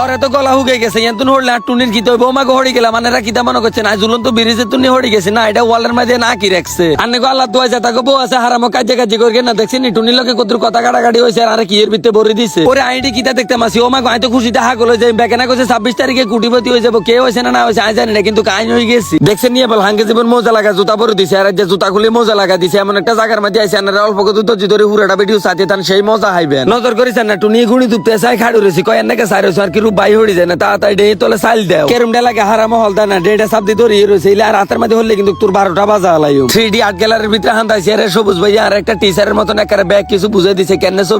ওরে তো গলা হুগে গেছে তুন হড়লে আর টুনির কি তৈব ওমাকে হড়ি গেলাম আনেরা কিতা মনে করছে না ঝুলন তো ব্রিজে তুনি হড়ি গেছে না এটা ওয়ালের মাঝে না কি রাখছে আনে গো আল্লাহ দোয়া যাতা গো বউ আছে হারামো কাজে কাজে করে না দেখছি নি টুনির লোকে কত কথা কাটাকাটি হয়েছে আর কি এর ভিতরে ভরে দিছে ওরে আইডি কিতা দেখতে মাসি ওমাকে হয়তো খুশিতে হাগল হয়ে যায় বেকেনা করছে 26 তারিখে কুটিপতি হয়ে যাবো কে হয়েছে না হয়েছে আই জানি না কিন্তু কাইন হয়ে গেছি দেখছেন নিয়ে বল হাঙ্গে জীবন মজা লাগা জুতা পরে দিছে আর যে জুতা খুলে মজা লাগা দিছে এমন একটা জায়গার মধ্যে আইছে আনারা অল্প কত তো ধরে হুরাটা ভিডিও সাথে তান সেই মজা হাইবেন নজর করিছেন না টুনি ঘুড়ি দুপতে চাই খাড়ু রয়েছি কয় এনেকে সাইরছ আর কি রূপ বাই হড়ি যায় না তাড়াতাড়ি ডে তোলে সাইল দেও কেরমডা লাগে হারাম হলদা না ডেটা সাবদি ধরে রয়েছে আর রাতের মধ্যে হলে কিন্তু তোর 12টা বাজা লাইও 3D আর্ট গ্যালারির ভিতরে হান্দাইছে আরে সবুজ ভাই আর একটা টিচারের মতন একারে ব্যাগ কিছু বুঝাই দিছে কেন সব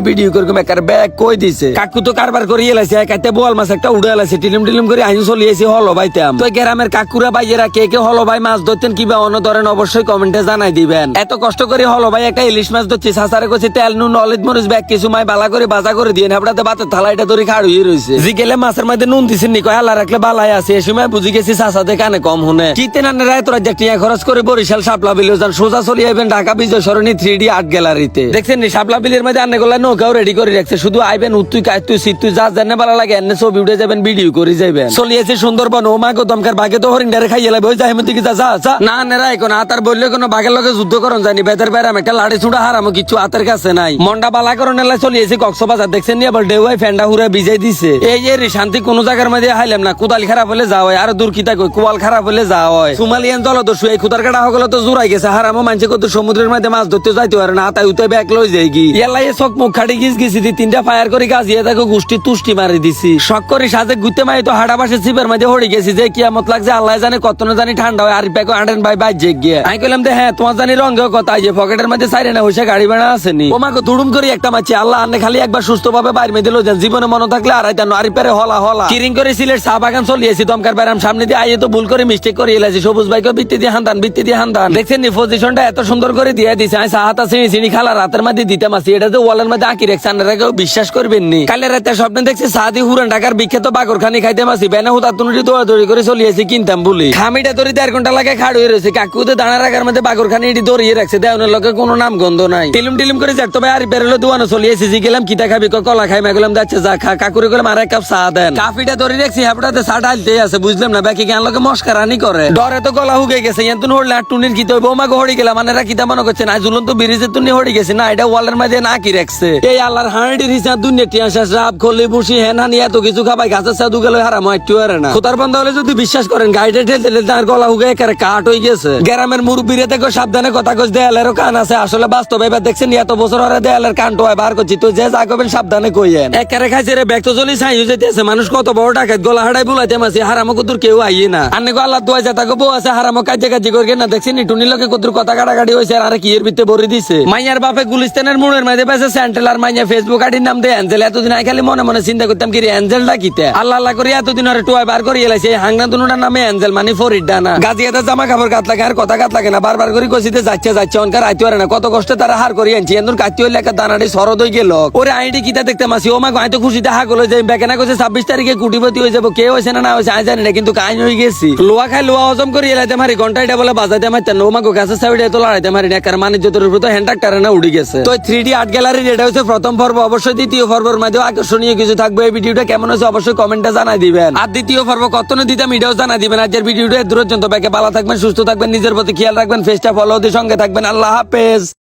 ভিডিও করকম একারে ব্যাগ কই দিছে কাকু তো কারবার করে এলাইছে একাতে বোয়াল মাছ একটা উড়ে এলাইছে টিলিম করে আইন চলিয়েছে হলো ভাইতাম তো গ্রামের কাকুরা ভাইয়েরা কে কে হলো ভাই মাছ ধরতেন কিবা অন্য ধরেন অবশ্যই কমেন্টে জানাই দিবেন এত কষ্ট করে হলো ভাই একটা ইলিশ মাছ ধরছি সাসারে কইছে তেল নুন হলুদ মরিচ ব্যাগ কিছু মাই বালা করে বাজা করে দিয়ে আপনাদের ভাতের থালাইটা ধরে খাড়ুই রইছে জি গেলে মাছের মধ্যে নুন দিছেন নি কয় আল্লাহ রাখলে বালাই আছে এই সময় বুঝি গেছি সাসাতে কানে কম হুনে কিতে না রায় তোরা টিয়া খরচ করে বরিশাল শাপলা বিলে যান সোজা চলে আইবেন ঢাকা বিজয় সরণি 3D আর্ট গ্যালারিতে দেখছেন নি শাপলা বিলের মধ্যে আন্নে গলা নৌকাও রেডি করে রাখছে শুধু আইবেন উত্তুই কাইতুই সিতুই যা জানে ভালো লাগে এনে ছবি উঠে যাবেন ভিডিও করে যাবেন চলিয়েছে সুন্দরবন ও মা গো দমকার বাগে তো হরিণ ডারে খাইয়ে লাইবে ওই যাই মধ্যে কি যা না নেরা এখন আতার বললে কোনো বাঘের লগে যুদ্ধ করন জানি বেদের বেরাম একটা লাড়ি ছুড়া হারামো কিছু আতের কাছে নাই মন্ডা বালা করন এলা চলিয়েছে কক্সবাজার দেখছেন নি আবার ডেউয়াই ফেন্ডা হুরা ভিজাই দিছে এই যে শান্তি কোন জায়গার মধ্যে হাইলাম না কুদাল খারাপ হলে যাওয়া হয় আর দূর কিতা কই কুয়াল খারাপ হলে যাওয়া হয় সুমালিয়ান জলদস্যু এই খুদার কাটা হগলে তো জোড়াই গেছে হারামো মানছে কত সমুদ্রের মধ্যে মাছ ধরতে যাইতে পারে না আতাই উতে ব্যাগ লই যাই কি এলাই চোখ মুখ খাটি গিছি তিনটা ফায়ার করে গাছিয়ে তাকে গুষ্টি তুষ্টি মারি দিছি শখ করে সাজে ঘুরতে মাই তো হাড়া বাসে চিপের মধ্যে হড়ে গেছি যে কিয়ামত লাগছে আল্লাহ জানে কত না জানি ঠান্ডা হয় আর প্যাকো আন্ডেন ভাই বাইজে গিয়ে আমি কইলাম যে হ্যাঁ তোমার জানি রঙেও কথা যে পকেটের মধ্যে সাইরে না হইছে গাড়ি বেড়া আসেনি ওমাকে দুড়ুম করে একটা মাছি আল্লাহ আন্নে খালি একবার সুস্থ ভাবে বাইরে মেয়ে দিল জীবনে মনে থাকলে আর আইতা নারী পেরে হলা কিরিং করে সিলেট চা বাগান চলিয়েছি দমকার বেড়াম সামনে দিয়ে আইয়ে তো ভুল করে মিস্টেক করে এলাইছি সবুজ ভাইকে ভিত্তি দিয়ে হান্দান দেখছেন নি পজিশনটা এত সুন্দর করে দিয়ে দিছে আমি সাহাতা চিনি খালা রাতের মধ্যে দিতে মাসি এটা তো ওয়ালের মধ্যে আঁকি রেখছে আপনারা কেউ বিশ্বাস করবেন নি কালে রাতে স্বপ্নে দেখছি সাদি হুরান ঢাকার বিখ্যাত বাগরখানি খাইতে মাসি বেনা হুতা তুনুটি দৌড়াদৌড়ি করে চলিয়েছি কিনতাম বলি খামিটা ধরে 1.5 ঘন্টা লাগে খাড় হয়ে রয়েছে কাকুতে দাঁড়া রাখার মধ্যে বাগরখানি এটি দৌড়িয়ে রাখছে দেওয়ানের লোকে কোনো নাম গন্ধ নাই টিলিম করে যাক তবে আর বেরোলো দোয়ানো চলিয়েছি জি গেলাম কিতা খাবি কলা খাই মেগলাম যাচ্ছে যা খা কাকুরে গেলাম আর 1 কাপ চা দেন কাফিটা ধরে রাখছি হাপড়াতে চা ঢালতে আছে বুঝলাম না বাকি গান লোকে মস্কারানি করে ডরে তো গলা হুগে গেছে তুন হড়লে আর টুনির কি তৈব ওমাকে হড়ি গেলাম আনেরা কিতা মনে করছে না ঝুলন তো ব্রিজে তুনি হড়ি গেছে না এটা ওয়ালের মাঝে না কি রাখছে এই আল্লাহর হাঁড়ির হিসাব দুনিয়া টিয়া শেষ রাব খলি বুসি হেনানি এত কিছু খাবাই গাছের সাধু গেল হারাম একটু আর না খোতার বন্ধ হলে যদি বিশ্বাস করেন গাড়িটা ঠেলতে তার গলা হুগে একেবারে কাট হয়ে গেছে গ্রামের মুরব্বীরা থেকে সাবধানে কথা কইস দেয়ালেরও কান আছে আসলে বাস্তবে এবার দেখছেন এত বছর হরে দেয়ালের কান টোয় বার করছি তো যে যা করবেন সাবধানে কইয়েন একেবারে খাইছে রে ব্যাগ তো চলি ছাই হয়ে যেতেছে মানুষ কত বড় ডাকাত গলা হাড়াই বুলাইতে মাসি হারামো কতুর কেউ আইয়ে না আন্নে গো আল্লাহ দোয়া যাতা গো বউ আছে হারামো কাজে করে না দেখছেন টুনির লোকে কতুর কথা কাটাকাটি হয়েছে আর কি এর ভিতরে ভরে দিছে মাইয়ার বাপে গুলিস্তানের মোড়ের মধ্যে পাশে সেন্ট্রাল আর মাইয়া ফেসবুক আইডির নাম দেয় অ্যাঞ্জেল এতদিন আই খালি মনে চিন্তা করতাম কি অ্যাঞ্জেলটা কিতে আল্লাহ করে এতদিন আর টোয় বার করে এলাইছে হাংনা দুনুটার নামে অ্যাঞ্জেল মানে ফরিডা না গাজিয়াতে জামা কাপড় কাট লাগে আর কথা কাট লাগে না বারবার করে কইছিতে যাচ্ছে অনকার আইতে পারে না কত কষ্টে তারা হার করি আনছি এন্দুর কাটতে হইলে একটা দানাটি সরদ হয়ে গেল ওরে আইডি কিতা দেখতে মাসি ও মা হয়তো খুশিতে হাগল হয়ে যায় বেকেনা কইছে 26 তারিখে কুটিপতি হয়ে যাবো কে হয়েছে না হয়েছে আই জানি না কিন্তু কাইন হয়ে গেছি লোয়া খাই লোয়া হজম করে এলাইতে মারি ঘন্টাটা বলে বাজাইতে মারতেন ও মা গাছের সাইডে তো লড়াইতে মারি না কারণ মানিজ্যতের উপর তো হ্যান্ডাক্টারে না উড়ে গেছে তো 3D আর্ট গ্যালারির এটা হচ্ছে প্রথম পর্ব অবশ্যই দ্বিতীয় পর্বের মধ্যে আকর্ষণীয় কিছু থাকবে এই ভিডিওটা কেমন হয়েছে অবশ্যই কমেন্টে জানাই দিবেন আর দ্বিতীয় পর্ব কত না দিতাম এটাও জানাই দিবেন আজকের ভিডিওটা দূরের জন্য ভালো থাকবেন সুস্থ থাকবেন নিজের প্রতি খেয়াল রাখবেন ফেসটা ফলো দিয়ে সঙ্গে থাকবেন আল্লাহ হাফেজ।